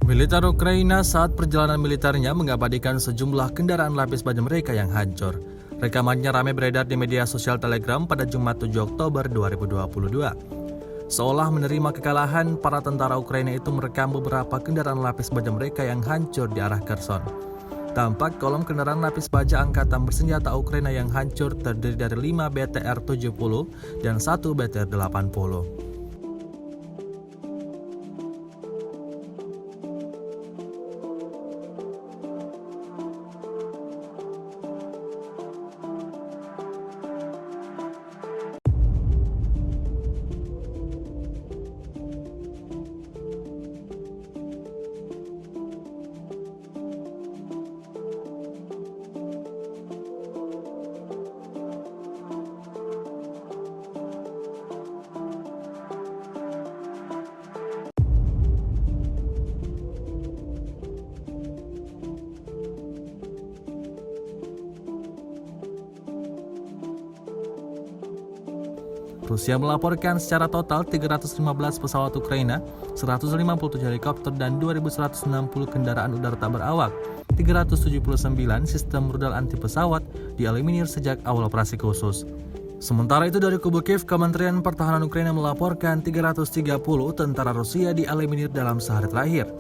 Militer Ukraina saat perjalanan militernya mengabadikan sejumlah kendaraan lapis baja mereka yang hancur. Rekamannya ramai beredar di media sosial Telegram pada Jumat 7 Oktober 2022. Seolah menerima kekalahan, para tentara Ukraina itu merekam beberapa kendaraan lapis baja mereka yang hancur di arah Kherson. Tampak kolom kendaraan lapis baja angkatan bersenjata Ukraina yang hancur terdiri dari 5 BTR-70 dan 1 BTR-80. Rusia melaporkan secara total 315 pesawat Ukraina, 157 helikopter dan 2.160 kendaraan udara tak berawak, 379 sistem rudal anti pesawat dieliminir sejak awal operasi khusus. Sementara itu dari kubu Kiev, Kementerian Pertahanan Ukraina melaporkan 330 tentara Rusia dieliminir dalam sehari terakhir.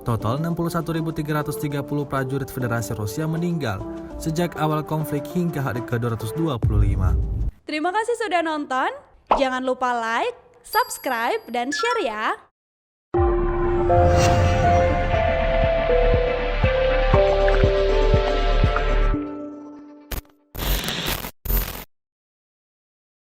Total 61.330 prajurit Federasi Rusia meninggal sejak awal konflik hingga hari ke-225. Terima kasih sudah nonton. Jangan lupa like, subscribe, dan share ya.